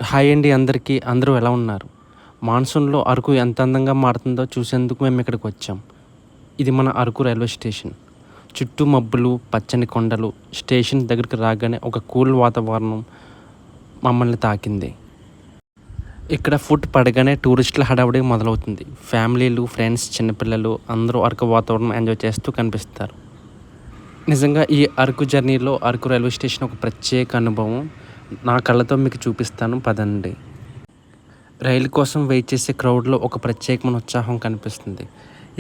Hi అండి అందరికీ. అందరూ ఎలా ఉన్నారు? మాన్సూన్‌లో అరకు ఎంత అందంగా మారుతుందో చూసేందుకు మేము ఇక్కడికి వచ్చాం. ఇది మన అరకు రైల్వే స్టేషన్. చుట్టూ మబ్బులు, పచ్చని కొండలు. స్టేషన్ దగ్గరికి రాగానే ఒక కూల్ వాతావరణం మమ్మల్ని తాకింది. ఇక్కడ ఫుట్ పడగానే టూరిస్టుల హడావుడి మొదలవుతుంది. ఫ్యామిలీలు, ఫ్రెండ్స్, చిన్నపిల్లలు అందరూ అరకు వాతావరణం ఎంజాయ్ చేస్తూ కనిపిస్తారు. నిజంగా ఈ అరకు జర్నీలో అరకు రైల్వే స్టేషన్ ఒక ప్రత్యేక అనుభవం. నా కళ్ళతో మీకు చూపిస్తాను పదండి. రైలు కోసం వెయిట్ చేసే క్రౌడ్లో ఒక ప్రత్యేకమైన ఉత్సాహం కనిపిస్తుంది.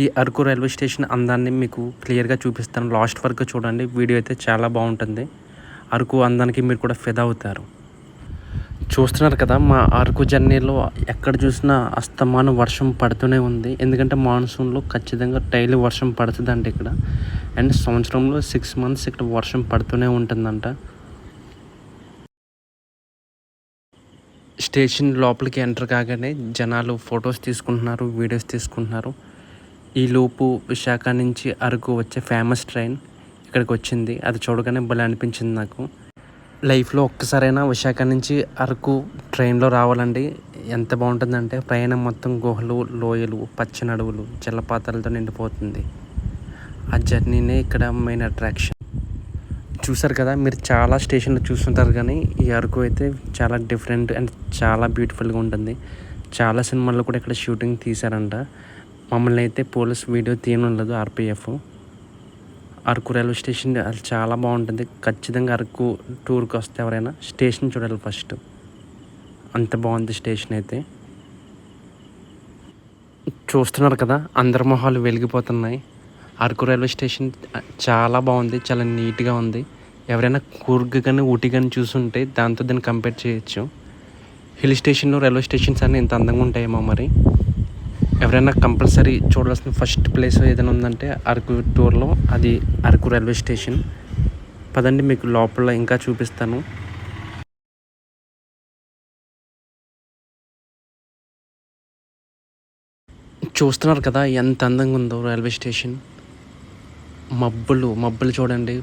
ఈ అరకు రైల్వే స్టేషన్ అందాన్ని మీకు క్లియర్గా చూపిస్తాను. లాస్ట్ వరకు చూడండి. వీడియో అయితే చాలా బాగుంటుంది. అరకు అందానికి మీరు కూడా ఫిదా అవుతారు. చూస్తున్నారు కదా, మా అరకు జర్నీలో ఎక్కడ చూసినా అస్తమానం వర్షం పడుతూనే ఉంది. ఎందుకంటే మాన్సూన్లో ఖచ్చితంగా డైలీ వర్షం పడుతుందంట ఇక్కడ. అండ్ సంవత్సరంలో 6 months ఇక్కడ వర్షం పడుతూనే ఉంటుందంట. స్టేషన్ లోపలికి ఎంటర్ కాగానే జనాలు ఫొటోస్ తీసుకుంటున్నారు, వీడియోస్ తీసుకుంటున్నారు. ఈలోపు విశాఖ నుంచి అరకు వచ్చే ఫేమస్ ట్రైన్ ఇక్కడికి వచ్చింది. అది చూడగానే భలే అనిపించింది నాకు. లైఫ్లో ఒక్కసారైనా విశాఖ నుంచి అరకు ట్రైన్లో రావాలండి. ఎంత బాగుంటుందంటే ప్రయాణం మొత్తం గుహలు, లోయలు, పచ్చని అడవులు, జలపాతాలతో నిండిపోతుంది. ఆ జర్నీనే ఇక్కడ మెయిన్ అట్రాక్షన్. చూసారు కదా, మీరు చాలా స్టేషన్లు చూస్తుంటారు కానీ ఈ అరకు అయితే చాలా డిఫరెంట్ అండ్ చాలా బ్యూటిఫుల్గా ఉంటుంది. చాలా సినిమాల్లో కూడా ఇక్కడ షూటింగ్ తీశారంట. మమ్మల్ని అయితే పోలీస్ వీడియో తీయనుండదు ఆర్పిఎఫ్. అరకు రైల్వే స్టేషన్ అది చాలా బాగుంటుంది. ఖచ్చితంగా అరకు టూర్కి వస్తే ఎవరైనా స్టేషన్ చూడాలి ఫస్ట్. అంత బాగుంది స్టేషన్ అయితే. చూస్తున్నారు కదా, అందరి మొహాలు వెలిగిపోతున్నాయి. అరకు రైల్వే స్టేషన్ చాలా బాగుంది, చాలా నీట్గా ఉంది. ఎవరైనా కూర్గ్ కానీ ఊటీ కానీ చూసుంటే దాంతో దీన్ని కంపేర్ చేయొచ్చు. హిల్ స్టేషన్లో రైల్వే స్టేషన్స్ అన్నీ ఇంత అందంగా ఉంటాయేమో మరి. ఎవరైనా కంపల్సరీ చూడాల్సిన ఫస్ట్ ప్లేస్ ఏదైనా ఉందంటే అరకు టూర్లో అది అరకు రైల్వే స్టేషన్. పదండి మీకు లోపల ఇంకా చూపిస్తాను. చూస్తున్నారు కదా ఎంత అందంగా ఉందో రైల్వే స్టేషన్. మబ్బులు చూడండి,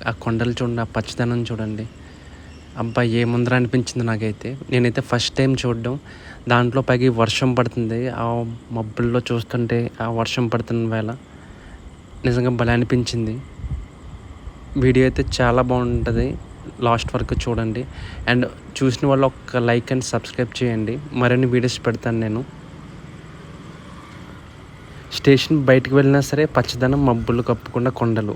ఆ కొండలు చూడండి, ఆ పచ్చదనం చూడండి. అబ్బా ఏముందర అనిపించింది నాకైతే. నేనైతే ఫస్ట్ టైం చూడడం. దాంట్లో పైకి వర్షం పడుతుంది. ఆ మబ్బుల్లో చూస్తుంటే ఆ వర్షం పడుతున్న వేళ నిజంగా భలే అనిపించింది. వీడియో అయితే చాలా బాగుంటుంది. లాస్ట్ వరకు చూడండి. అండ్ చూసిన వాళ్ళు ఒక లైక్ అండ్ సబ్స్క్రైబ్ చేయండి. మరిన్ని వీడియోస్ పెడతాను నేను. స్టేషన్ బయటకు వెళ్ళినా సరే పచ్చదనం, మబ్బులు కప్పుకుండా కొండలు.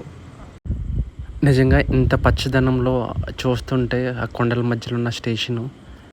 నిజంగా ఇంత పచ్చదనంలో చూస్తుంటే ఆ కొండల మధ్యలో ఉన్న స్టేషను